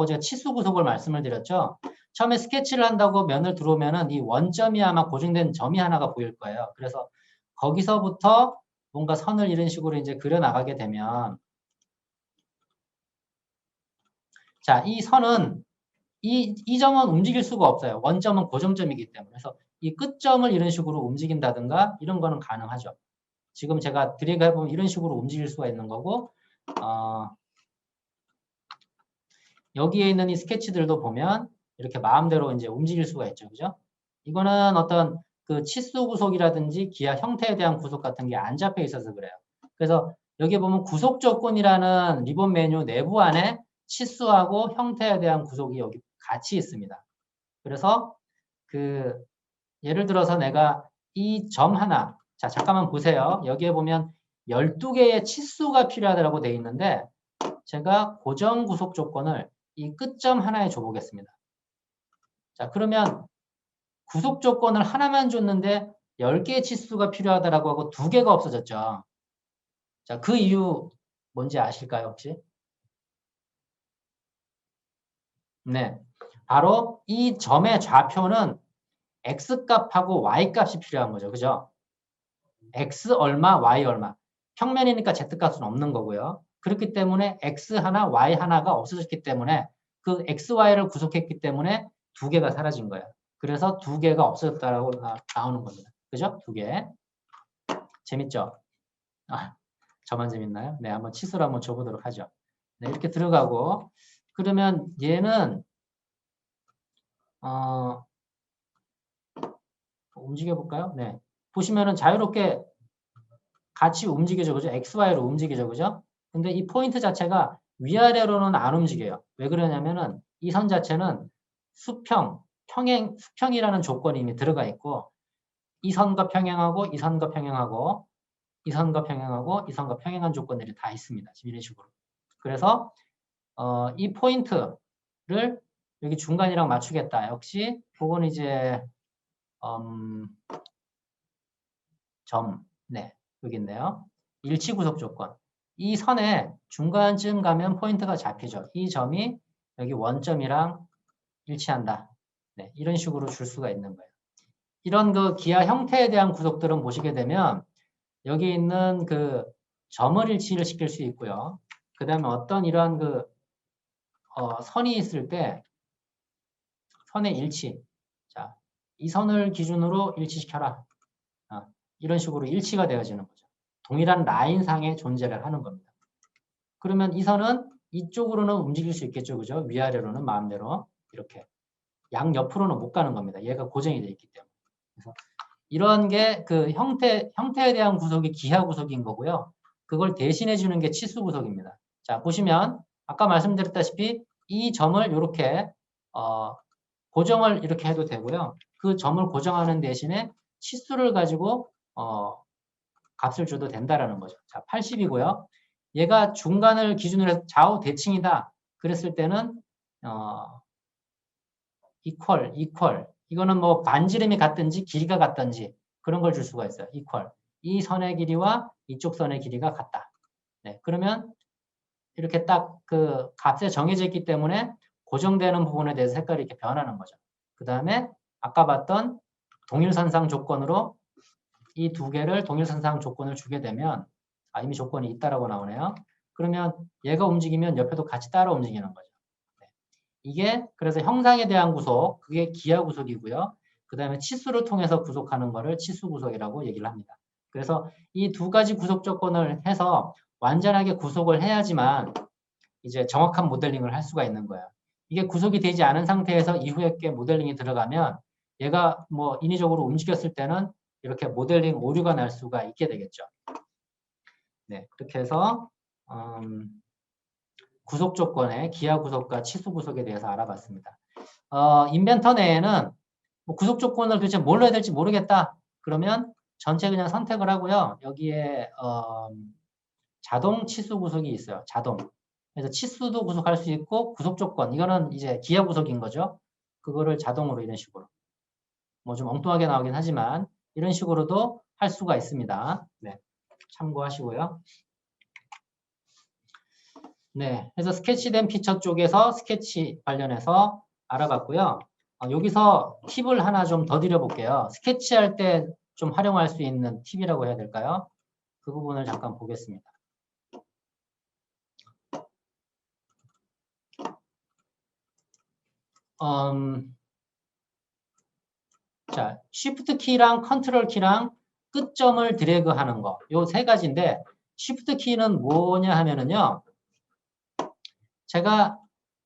제가 치수 구속을 말씀을 드렸죠. 처음에 스케치를 한다고 면을 들어오면은 이 원점이 아마 고정된 점이 하나가 보일 거예요. 그래서 거기서부터 뭔가 선을 이런 식으로 이제 그려 나가게 되면 자, 이 선은 이 점은 움직일 수가 없어요. 원점은 고정점이기 때문에. 그래서 이 끝점을 이런 식으로 움직인다든가 이런 거는 가능하죠. 지금 제가 드래그 해보면 이런 식으로 움직일 수가 있는 거고 여기에 있는 이 스케치들도 보면 이렇게 마음대로 이제 움직일 수가 있죠. 그죠? 이거는 어떤 그 치수 구속이라든지 기하 형태에 대한 구속 같은 게 안 잡혀 있어서 그래요. 그래서 여기 보면 구속 조건이라는 리본 메뉴 내부 안에 치수하고 형태에 대한 구속이 여기 같이 있습니다. 그래서 예를 들어서 내가 이 점 하나, 자, 잠깐만 보세요. 여기에 보면 12개의 치수가 필요하다고 되어 있는데 제가 고정 구속 조건을 이 끝점 하나에 줘보겠습니다. 자, 그러면 구속 조건을 하나만 줬는데 10개의 치수가 필요하다라고 하고 2개가 없어졌죠. 자, 그 이유 뭔지 아실까요, 혹시? 네. 바로 이 점의 좌표는 X값하고 Y값이 필요한 거죠. 그죠? X 얼마, Y 얼마. 평면이니까 Z값은 없는 거고요. 그렇기 때문에 X 하나, Y 하나가 없어졌기 때문에 그 X, Y를 구속했기 때문에 2개가 사라진 거예요. 그래서 2개가 없어졌다라고 나오는 겁니다. 그죠? 2개. 재밌죠? 저만 재밌나요? 네, 한번 치수를 한번 줘보도록 하죠. 네, 이렇게 들어가고 그러면 얘는 움직여 볼까요? 네. 보시면은 자유롭게 같이 움직이죠. 그죠? XY로 움직이죠. 그죠? 근데 이 포인트 자체가 위아래로는 안 움직여요. 왜 그러냐면은 이 선 자체는 수평이라는 조건이 이미 들어가 있고 이 선과 평행하고 이 선과 평행하고 이 선과 평행하고 이 선과 평행한 조건들이 다 있습니다. 지금 이런 식으로. 그래서 이 포인트 여기 중간이랑 맞추겠다. 역시 그건 이제 네, 여기 있네요. 일치 구속 조건. 이 선에 중간쯤 가면 포인트가 잡히죠. 이 점이 여기 원점이랑 일치한다. 네, 이런 식으로 줄 수가 있는 거예요. 이런 그 기하 형태에 대한 구속들은 보시게 되면 여기 있는 그 점을 일치를 시킬 수 있고요. 그 다음에 어떤 이러한 그 선이 있을 때 선의 일치. 자, 이 선을 기준으로 일치시켜라. 이런 식으로 일치가 되어지는 거죠. 동일한 라인상의 존재를 하는 겁니다. 그러면 이 선은 이쪽으로는 움직일 수 있겠죠. 그죠? 위아래로는 마음대로 이렇게 양옆으로는 못 가는 겁니다. 얘가 고정이 되어 있기 때문에. 그래서 이런 게 그 형태에 대한 구속이 기하 구속인 거고요. 그걸 대신해 주는 게 치수 구속입니다. 자, 보시면 아까 말씀드렸다시피 이 점을 이렇게 고정을 이렇게 해도 되고요. 그 점을 고정하는 대신에 치수를 가지고 값을 줘도 된다라는 거죠. 자, 80이고요. 얘가 중간을 기준으로 해서 좌우 대칭이다. 그랬을 때는 equal. 이거는 뭐 반지름이 같든지 길이가 같든지 그런 걸 줄 수가 있어요. equal. 이 선의 길이와 이쪽 선의 길이가 같다. 네, 그러면 이렇게 딱 그 값에 정해져 있기 때문에 고정되는 부분에 대해서 색깔이 이렇게 변하는 거죠. 그 다음에 아까 봤던 동일선상 조건으로 이 두 개를 동일선상 조건을 주게 되면 이미 조건이 있다라고 나오네요. 그러면 얘가 움직이면 옆에도 같이 따라 움직이는 거죠. 네. 이게 그래서 형상에 대한 구속, 그게 기하 구속이고요. 그 다음에 치수를 통해서 구속하는 거를 치수 구속이라고 얘기를 합니다. 그래서 이 두 가지 구속 조건을 해서 완전하게 구속을 해야지만 이제 정확한 모델링을 할 수가 있는 거예요. 이게 구속이 되지 않은 상태에서 이후에 게 모델링이 들어가면 얘가 뭐 인위적으로 움직였을 때는 이렇게 모델링 오류가 날 수가 있게 되겠죠. 네, 그렇게 해서 구속 조건의 기하 구속과 치수 구속에 대해서 알아봤습니다. 인벤터 내에는 뭐 구속 조건을 도대체 뭘로 해야 될지 모르겠다. 그러면 전체 그냥 선택을 하고요. 여기에 자동 치수 구속이 있어요. 자동. 그래서 치수도 구속할 수 있고 구속 조건. 이거는 이제 기하 구속인 거죠. 그거를 자동으로 이런 식으로. 뭐 좀 엉뚱하게 나오긴 하지만 이런 식으로도 할 수가 있습니다. 네, 참고하시고요. 네, 그래서 스케치된 피처 쪽에서 스케치 관련해서 알아봤고요. 여기서 팁을 하나 좀 더 드려볼게요. 스케치할 때 좀 활용할 수 있는 팁이라고 해야 될까요? 그 부분을 잠깐 보겠습니다. 자, Shift 키랑 컨트롤 키랑 끝점을 드래그 하는 거. 요 세 가지인데, Shift 키는 뭐냐 하면은요, 제가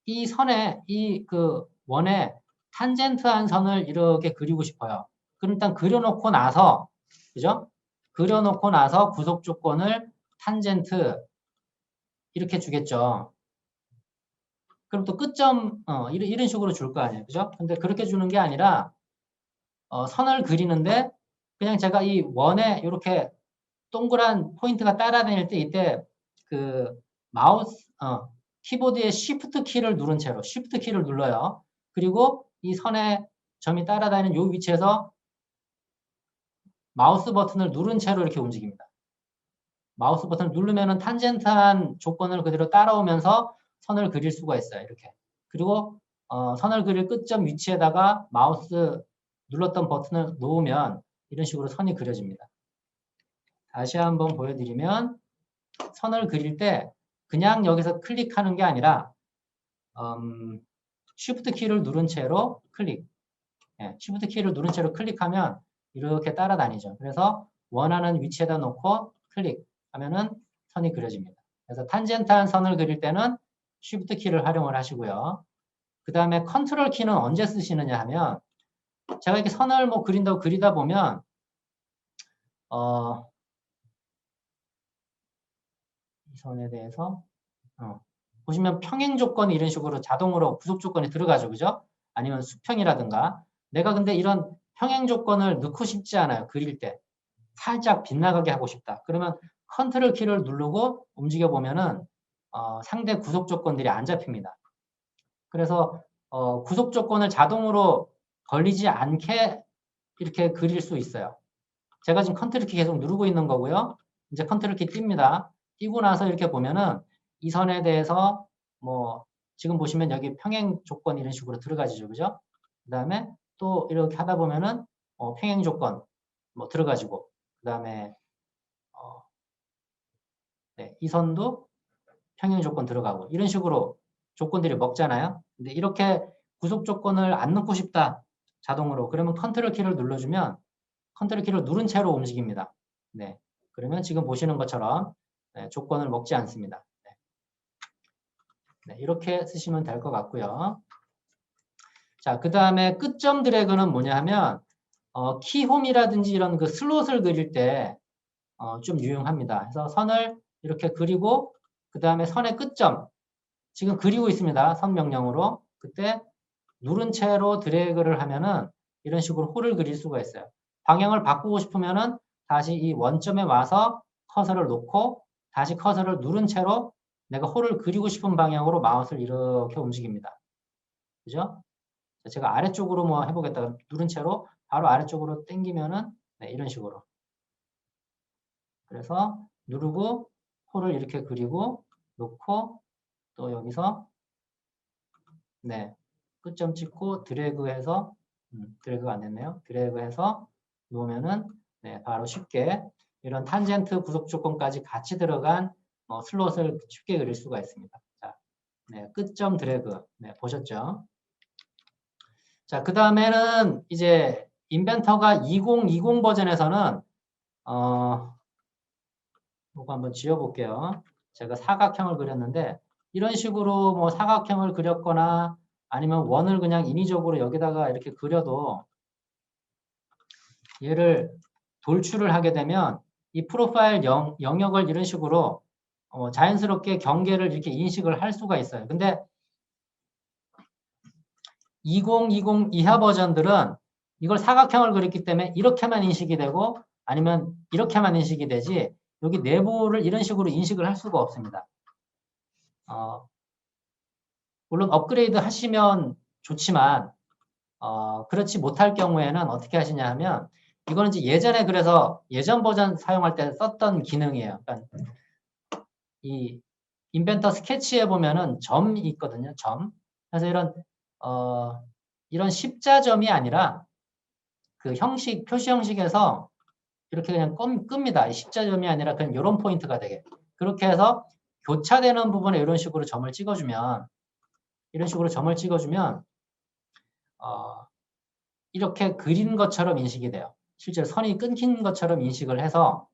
이 선에, 이 그 원에 탄젠트한 선을 이렇게 그리고 싶어요. 그럼 일단 그려놓고 나서, 그죠? 그려놓고 나서 구속 조건을 탄젠트 이렇게 주겠죠. 그럼 또 끝점, 이런 식으로 줄 거 아니에요. 그죠? 근데 그렇게 주는 게 아니라, 선을 그리는데, 그냥 제가 이 원에 이렇게 동그란 포인트가 따라다닐 때 이때 그 마우스, 키보드의 Shift 키를 누른 채로 Shift 키를 눌러요. 그리고 이 선에 점이 따라다니는 이 위치에서 마우스 버튼을 누른 채로 이렇게 움직입니다. 마우스 버튼을 누르면은 탄젠트한 조건을 그대로 따라오면서 선을 그릴 수가 있어요. 이렇게. 그리고 선을 그릴 끝점 위치에다가 마우스 눌렀던 버튼을 놓으면 이런 식으로 선이 그려집니다. 다시 한번 보여드리면 선을 그릴 때 그냥 여기서 클릭하는 게 아니라 Shift 키를 누른 채로 클릭. Shift 키를 누른 채로 클릭하면 이렇게 따라다니죠. 그래서 원하는 위치에다 놓고 클릭하면은 선이 그려집니다. 그래서 탄젠트한 선을 그릴 때는 Shift 키를 활용을 하시고요. 그 다음에 컨트롤 키는 언제 쓰시느냐 하면 제가 이렇게 선을 뭐 그린다고 그리다 보면 이 선에 대해서 보시면 평행 조건이 이런 식으로 자동으로 구속 조건이 들어가죠. 그죠? 아니면 수평이라든가. 내가 근데 이런 평행 조건을 넣고 싶지 않아요. 그릴 때. 살짝 빗나가게 하고 싶다. 그러면 컨트롤 키를 누르고 움직여 보면은 상대 구속 조건들이 안 잡힙니다. 그래서 구속 조건을 자동으로 걸리지 않게 이렇게 그릴 수 있어요. 제가 지금 컨트롤 키 계속 누르고 있는 거고요. 이제 컨트롤 키 띱니다. 띄고 나서 이렇게 보면은 이 선에 대해서 뭐 지금 보시면 여기 평행 조건 이런 식으로 들어가지죠. 그죠? 그 다음에 또 이렇게 하다 보면은 평행 조건 뭐 들어가지고 그 다음에 네, 이 선도 평행 조건 들어가고 이런 식으로 조건들이 먹잖아요. 근데 이렇게 구속 조건을 안 넣고 싶다. 자동으로. 그러면 컨트롤 키를 눌러주면 컨트롤 키를 누른 채로 움직입니다. 네. 그러면 지금 보시는 것처럼 네, 조건을 먹지 않습니다. 네. 네, 이렇게 쓰시면 될 것 같고요. 자, 그 다음에 끝점 드래그는 뭐냐 하면 키홈이라든지 이런 그 슬롯을 그릴 때 좀 유용합니다. 그래서 선을 이렇게 그리고 그 다음에 선의 끝점 지금 그리고 있습니다. 선 명령으로. 그때 누른 채로 드래그를 하면은 이런 식으로 홀을 그릴 수가 있어요. 방향을 바꾸고 싶으면은 다시 이 원점에 와서 커서를 놓고 다시 커서를 누른 채로 내가 홀을 그리고 싶은 방향으로 마우스를 이렇게 움직입니다. 그죠? 제가 아래쪽으로 뭐 해보겠다. 누른 채로 바로 아래쪽으로 당기면은 네, 이런 식으로. 그래서 누르고 홀을 이렇게 그리고 놓고 또 여기서 네 끝점 찍고 드래그해서 드래그가 안 됐네요. 드래그해서 놓으면은 네, 바로 쉽게 이런 탄젠트 구속 조건까지 같이 들어간 슬롯을 쉽게 그릴 수가 있습니다. 자, 네, 끝점 드래그 네, 보셨죠? 자, 그 다음에는 이제 인벤터가 2020 버전에서는 이거 한번 지어볼게요. 제가 사각형을 그렸는데 이런 식으로 뭐 사각형을 그렸거나 아니면 원을 그냥 인위적으로 여기다가 이렇게 그려도 얘를 돌출을 하게 되면 이 프로파일 영역을 이런 식으로 자연스럽게 경계를 이렇게 인식을 할 수가 있어요. 근데 2020 이하 버전들은 이걸 사각형을 그렸기 때문에 이렇게만 인식이 되고 아니면 이렇게만 인식이 되지 여기 내부를 이런 식으로 인식을 할 수가 없습니다. 물론 업그레이드 하시면 좋지만 그렇지 못할 경우에는 어떻게 하시냐 하면 이거는 이제 예전에 그래서 예전 버전 사용할 때 썼던 기능이에요. 그러니까 이 인벤터 스케치에 보면은 점이 있거든요. 점. 그래서 이런 십자점이 아니라 그 형식 표시 형식에서 이렇게 그냥 끕니다. 십자점이 아니라 그냥 이런 포인트가 되게 그렇게 해서 교차되는 부분에 이런 식으로 점을 찍어주면 이렇게 그린 것처럼 인식이 돼요. 실제로 선이 끊긴 것처럼 인식을 해서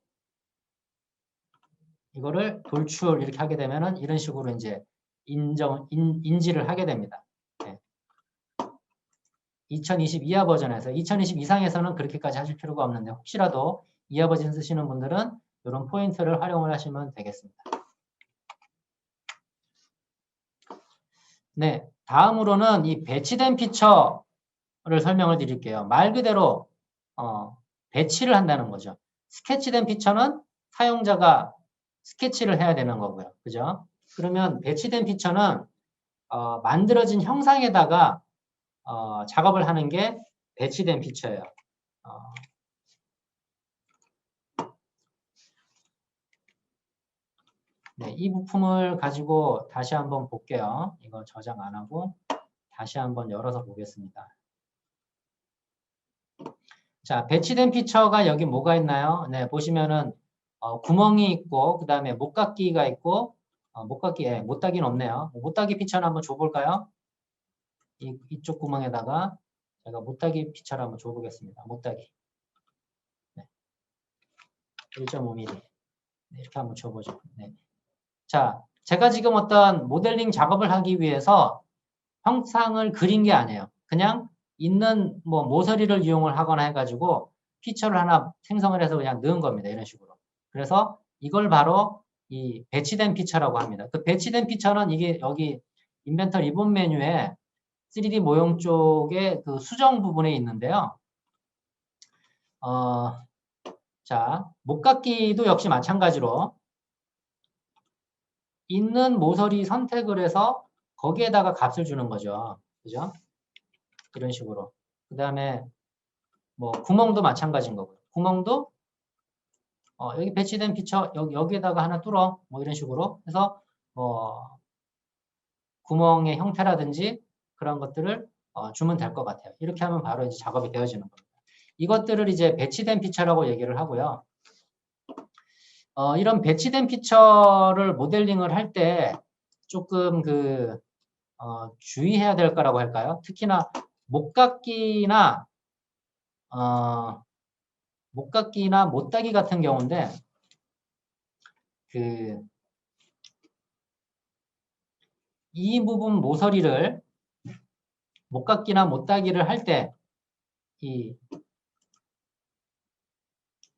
이거를 돌출 이렇게 하게 되면은 이런 식으로 이제 인지를 하게 됩니다. 네. 2020 이하 버전에서 2020 이상에서는 그렇게까지 하실 필요가 없는데 혹시라도 이하 버전 쓰시는 분들은 이런 포인트를 활용을 하시면 되겠습니다. 네, 다음으로는 이 배치된 피처를 설명을 드릴게요. 말 그대로 배치를 한다는 거죠. 스케치된 피처는 사용자가 스케치를 해야 되는 거고요. 그죠? 그러면 배치된 피처는 만들어진 형상에다가 작업을 하는 게 배치된 피처예요. 네, 이 부품을 가지고 다시 한번 볼게요. 이거 저장 안 하고 다시 한번 열어서 보겠습니다. 자, 배치된 피처가 여기 뭐가 있나요? 네, 보시면은 구멍이 있고 그 다음에 못닫기가 있고 못닫기는 없네요. 못닫기 피처를 한번 줘볼까요? 이쪽 구멍에다가 제가 못닫기 피처를 한번 줘보겠습니다. 못닫기 네. 1.5mm 네, 이렇게 한번 줘보죠. 네. 자, 제가 지금 어떤 모델링 작업을 하기 위해서 형상을 그린 게 아니에요. 그냥 있는 뭐 모서리를 이용을 하거나 해가지고 피처를 하나 생성을 해서 그냥 넣은 겁니다. 이런 식으로. 그래서 이걸 바로 이 배치된 피처라고 합니다. 그 배치된 피처는 이게 여기 인벤터 리본 메뉴에 3D 모형 쪽에 그 수정 부분에 있는데요. 자, 목깎이도 역시 마찬가지로 있는 모서리 선택을 해서 거기에다가 값을 주는 거죠. 그죠? 이런 식으로. 그 다음에 뭐 구멍도 마찬가지인 거고. 구멍도 여기 배치된 피처 여기에다가 하나 뚫어. 뭐 이런 식으로 해서 뭐 구멍의 형태라든지 그런 것들을 주면 될 것 같아요. 이렇게 하면 바로 이제 작업이 되어지는 겁니다. 이것들을 이제 배치된 피처라고 얘기를 하고요. 이런 배치된 피처를 모델링을 할 때 조금 주의해야 될 거라고 할까요? 특히나 목깎이나 못따기 같은 경우인데 이 부분 모서리를 목깎이나 못따기를 할 때 이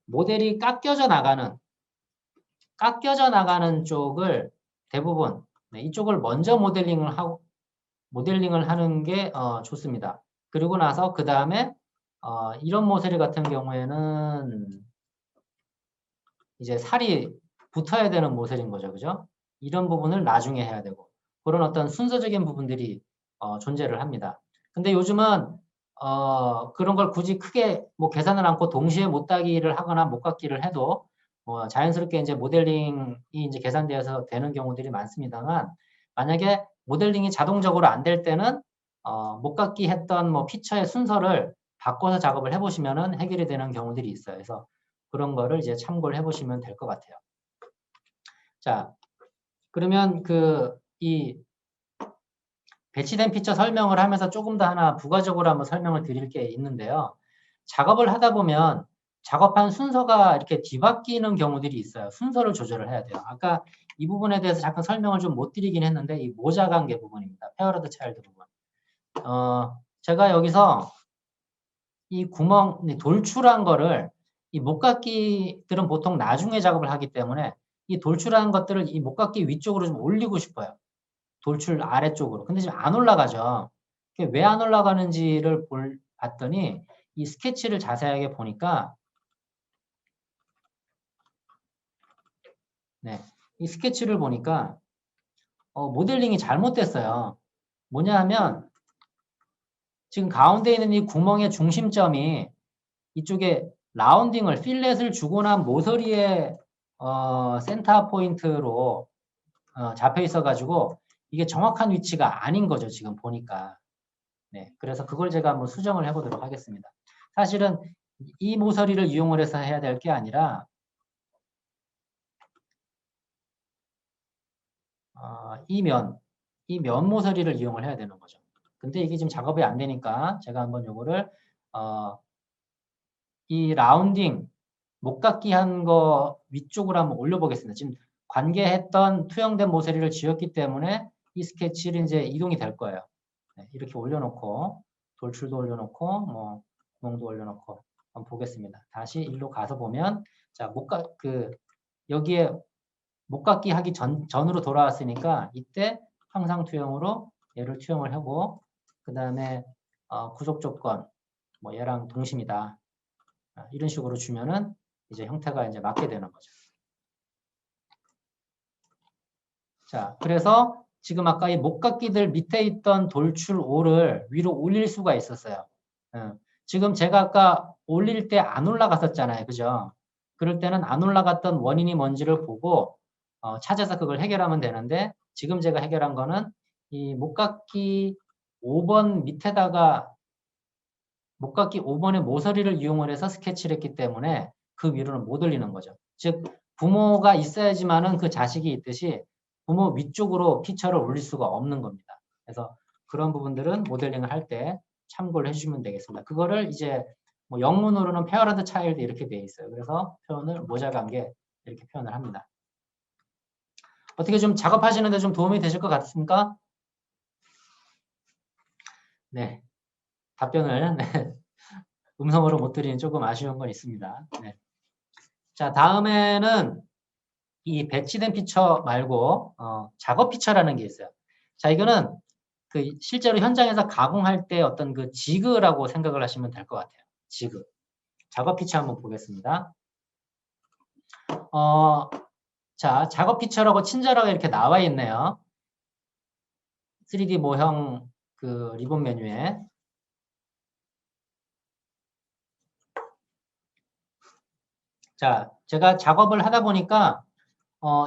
모델이 깎여져 나가는 쪽을 대부분 이쪽을 먼저 모델링을 하는 게 좋습니다. 그리고 나서 그 다음에 이런 모서리 같은 경우에는 이제 살이 붙어야 되는 모서리인 거죠, 그죠? 이런 부분을 나중에 해야 되고 그런 어떤 순서적인 부분들이 존재를 합니다. 근데 요즘은 그런 걸 굳이 크게 뭐 계산을 않고 동시에 못따기를 하거나 못깎기를 해도 자연스럽게 이제 모델링이 이제 계산되어서 되는 경우들이 많습니다만 만약에 모델링이 자동적으로 안 될 때는 못깎기 했던 뭐 피처의 순서를 바꿔서 작업을 해보시면은 해결이 되는 경우들이 있어요. 그래서 그런 거를 이제 참고를 해보시면 될 것 같아요. 자, 그러면 이 배치된 피처 설명을 하면서 조금 더 하나 부가적으로 한번 설명을 드릴 게 있는데요. 작업을 하다 보면 작업한 순서가 이렇게 뒤바뀌는 경우들이 있어요. 순서를 조절을 해야 돼요. 아까 이 부분에 대해서 잠깐 설명을 좀 못 드리긴 했는데 이 모자 관계 부분입니다. 페어러드 차일드 부분. 제가 여기서 이 구멍, 돌출한 거를 이 목깎이들은 보통 나중에 작업을 하기 때문에 이 돌출한 것들을 이 목깎이 위쪽으로 좀 올리고 싶어요. 돌출 아래쪽으로. 근데 지금 안 올라가죠. 왜 안 올라가는지를 봤더니 이 스케치를 자세하게 보니까 이 스케치를 보니까 모델링이 잘못됐어요. 뭐냐 하면 지금 가운데 있는 이 구멍의 중심점이 이쪽에 라운딩을 필렛을 주고 난 모서리의 센터 포인트로 잡혀 있어 가지고 이게 정확한 위치가 아닌 거죠. 지금 보니까. 네, 그래서 그걸 제가 한번 수정을 해보도록 하겠습니다. 사실은 이 모서리를 이용을 해서 해야 될 게 아니라 이 면 모서리를 이용을 해야 되는 거죠. 근데 이게 지금 작업이 안 되니까 제가 한번 요거를 이 라운딩 목깎이 한 거 위쪽으로 한번 올려보겠습니다. 지금 관계했던 투영된 모서리를 지었기 때문에 이 스케치를 이제 이동이 될 거예요. 네, 이렇게 올려놓고 돌출도 올려놓고 뭐 구멍도 올려놓고 한번 보겠습니다. 다시 일로 가서 보면 자 여기에 목깎이 하기 전으로 돌아왔으니까 이때 항상 투영으로 얘를 투영을 하고 그 다음에 구속 조건 뭐 얘랑 동심이다. 이런 식으로 주면은 이제 형태가 이제 맞게 되는 거죠. 자, 그래서 지금 아까 이 목깎이들 밑에 있던 돌출 5를 위로 올릴 수가 있었어요. 지금 제가 아까 올릴 때 안 올라갔었잖아요. 그죠? 그럴 때는 안 올라갔던 원인이 뭔지를 보고 찾아서 그걸 해결하면 되는데 지금 제가 해결한 거는 이 목깎이 5번 밑에다가 목깎이 5번의 모서리를 이용을 해서 스케치를 했기 때문에 그 위로는 못 올리는 거죠. 즉 부모가 있어야지만은 그 자식이 있듯이 부모 위쪽으로 피처를 올릴 수가 없는 겁니다. 그래서 그런 부분들은 모델링을 할 때 참고를 해주시면 되겠습니다. 그거를 이제 뭐 영문으로는 페어러드 차일드 이렇게 되어 있어요. 그래서 표현을 모자 관계 이렇게 표현을 합니다. 어떻게 좀 작업하시는데 좀 도움이 되실 것 같습니까? 네. 답변을 음성으로 못 드리는 조금 아쉬운 건 있습니다. 네. 자, 다음에는 이 배치된 피처 말고 작업 피처라는 게 있어요. 자, 이거는 실제로 현장에서 가공할 때 어떤 지그라고 생각을 하시면 될 것 같아요. 지그. 작업 피처 한번 보겠습니다. 자, 작업 피처라고 친절하게 이렇게 나와 있네요. 3D 모형 그 리본 메뉴에 자, 제가 작업을 하다 보니까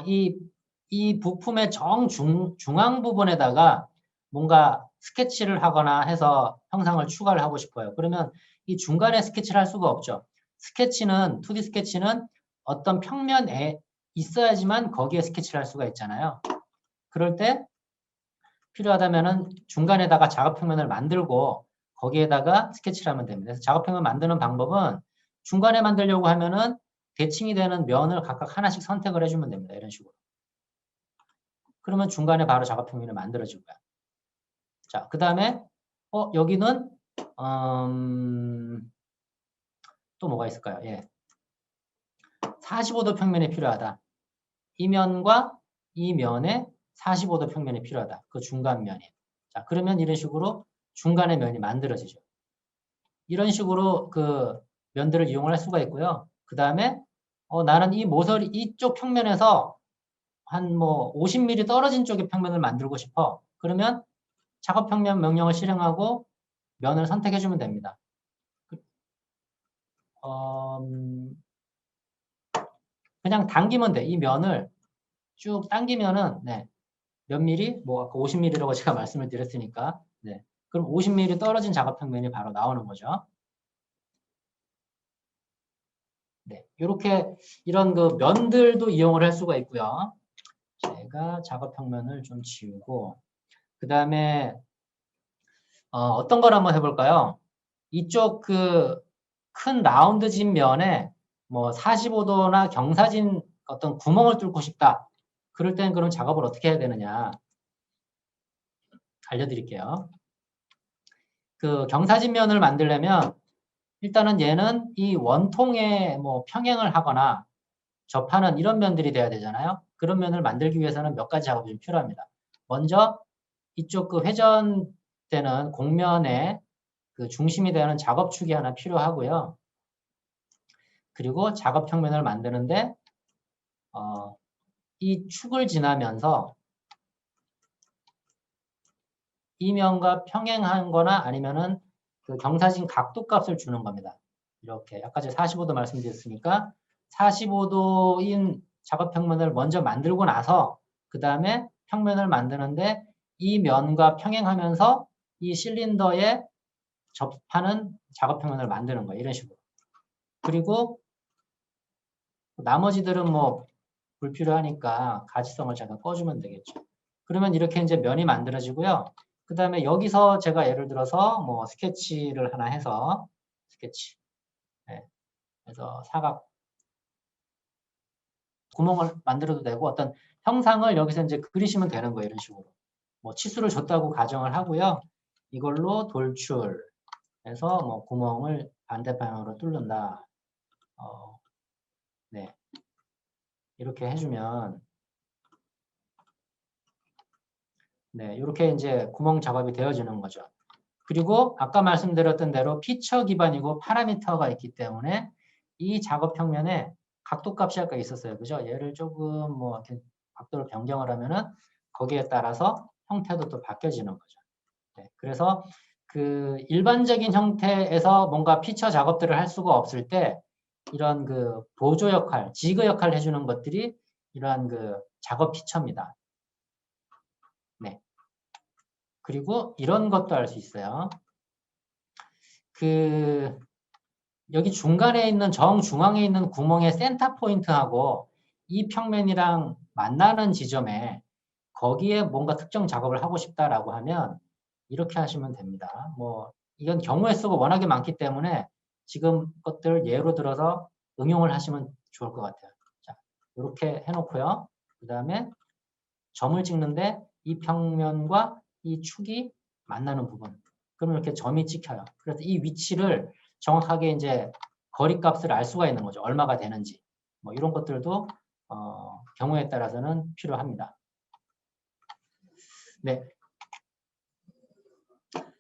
이 부품의 중앙 부분에다가 뭔가 스케치를 하거나 해서 형상을 추가를 하고 싶어요. 그러면 이 중간에 스케치를 할 수가 없죠. 스케치는 2D 스케치는 어떤 평면에 있어야지만 거기에 스케치를 할 수가 있잖아요. 그럴 때 필요하다면은 중간에다가 작업 평면을 만들고 거기에다가 스케치를 하면 됩니다. 그래서 작업 평면 만드는 방법은 중간에 만들려고 하면은 대칭이 되는 면을 각각 하나씩 선택을 해주면 됩니다. 이런 식으로. 그러면 중간에 바로 작업 평면이 만들어질 거야. 자, 그 다음에 여기는 또 뭐가 있을까요? 예. 45도 평면이 필요하다. 이 면과 이 면에 45도 평면이 필요하다. 그 중간 면이. 자, 그러면 이런 식으로 중간의 면이 만들어지죠. 이런 식으로 그 면들을 이용할 수가 있고요. 그 다음에 나는 이 모서리 이쪽 평면에서 한 뭐 50mm 떨어진 쪽의 평면을 만들고 싶어. 그러면 작업 평면 명령을 실행하고 면을 선택해 주면 됩니다. 그냥 당기면 돼. 이 면을 쭉 당기면은 네, 몇 미리? 뭐 아까 50mm라고 제가 말씀을 드렸으니까 네. 그럼 50mm 떨어진 작업 평면이 바로 나오는 거죠. 네, 이렇게 이런 그 면들도 이용을 할 수가 있고요. 제가 작업 평면을 좀 지우고 그 다음에 어떤 걸 한번 해볼까요? 이쪽 그 큰 라운드진 면에 뭐 45도나 경사진 어떤 구멍을 뚫고 싶다. 그럴 땐 그럼 작업을 어떻게 해야 되느냐 알려드릴게요. 그 경사진 면을 만들려면 일단은 얘는 이 원통에 뭐 평행을 하거나 접하는 이런 면들이 돼야 되잖아요. 그런 면을 만들기 위해서는 몇 가지 작업이 좀 필요합니다. 먼저 이쪽 그 회전되는 곡면에 그 중심이 되는 작업축이 하나 필요하고요. 그리고 작업 평면을 만드는데 이 축을 지나면서 이 면과 평행한 거나 아니면은 그 경사진 각도 값을 주는 겁니다. 이렇게 아까 제가 45도 말씀드렸으니까 45도인 작업 평면을 먼저 만들고 나서 그 다음에 평면을 만드는데 이 면과 평행하면서 이 실린더에 접하는 작업 평면을 만드는 거예요. 이런 식으로. 그리고 나머지들은 뭐 불필요하니까 가지성을 잠깐 꺼주면 되겠죠. 그러면 이렇게 이제 면이 만들어지고요. 그 다음에 여기서 제가 예를 들어서 뭐 스케치를 하나 해서 스케치. 네. 그래서 사각 구멍을 만들어도 되고 어떤 형상을 여기서 이제 그리시면 되는 거예요. 이런 식으로. 뭐 치수를 줬다고 가정을 하고요. 이걸로 돌출해서 뭐 구멍을 반대 방향으로 뚫는다. 네. 이렇게 해주면 네, 이렇게 이제 구멍 작업이 되어지는 거죠. 그리고 아까 말씀드렸던 대로 피처 기반이고 파라미터가 있기 때문에 이 작업 평면에 각도 값이 아까 있었어요. 그죠? 얘를 조금 뭐 이렇게 각도를 변경을 하면은 거기에 따라서 형태도 또 바뀌어지는 거죠. 네, 그래서 그 일반적인 형태에서 뭔가 피처 작업들을 할 수가 없을 때 이런 그 보조 역할, 지그 역할을 해주는 것들이 이러한 그 작업 피처입니다. 네. 그리고 이런 것도 할 수 있어요. 그 여기 중간에 있는 정중앙에 있는 구멍의 센터 포인트하고 이 평면이랑 만나는 지점에 거기에 뭔가 특정 작업을 하고 싶다라고 하면 이렇게 하시면 됩니다. 뭐 이건 경우의 수가 워낙에 많기 때문에 지금 것들 예로 들어서 응용을 하시면 좋을 것 같아요. 자, 이렇게 해놓고요. 그 다음에 점을 찍는데 이 평면과 이 축이 만나는 부분. 그러면 이렇게 점이 찍혀요. 그래서 이 위치를 정확하게 이제 거리 값을 알 수가 있는 거죠. 얼마가 되는지. 뭐 이런 것들도 경우에 따라서는 필요합니다. 네.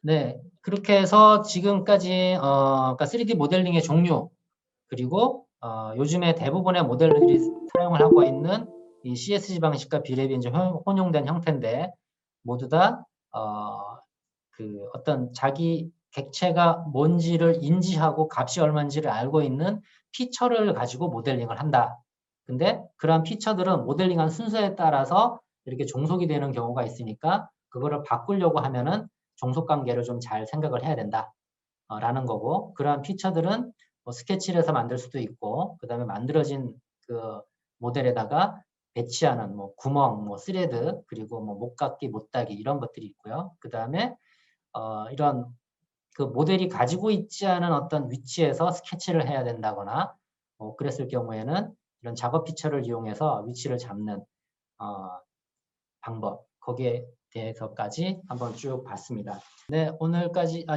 네. 그렇게 해서 지금까지 그러니까 3D 모델링의 종류 그리고 요즘에 대부분의 모델들이 사용을 하고 있는 이 CSG 방식과 비랩이 이제 혼용된 형태인데 모두 다 어떤 자기 객체가 뭔지를 인지하고 값이 얼마인지를 알고 있는 피처를 가지고 모델링을 한다. 근데 그러한 피처들은 모델링한 순서에 따라서 이렇게 종속이 되는 경우가 있으니까 그거를 바꾸려고 하면은 종속 관계를 좀 잘 생각을 해야 된다. 라는 거고, 그러한 피처들은 뭐 스케치를 해서 만들 수도 있고, 그 다음에 만들어진 그 모델에다가 배치하는 뭐 구멍, 뭐 스레드, 그리고 뭐 못깎기, 못따기 이런 것들이 있고요. 그 다음에 이런 그 모델이 가지고 있지 않은 어떤 위치에서 스케치를 해야 된다거나, 그랬을 경우에는 이런 작업 피처를 이용해서 위치를 잡는 방법, 거기에 대해서까지 한번 쭉 봤습니다. 네,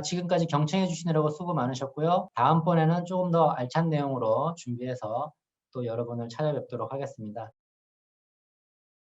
지금까지 경청해 주시느라고 수고 많으셨고요. 다음번에는 조금 더 알찬 내용으로 준비해서 또 여러분을 찾아뵙도록 하겠습니다.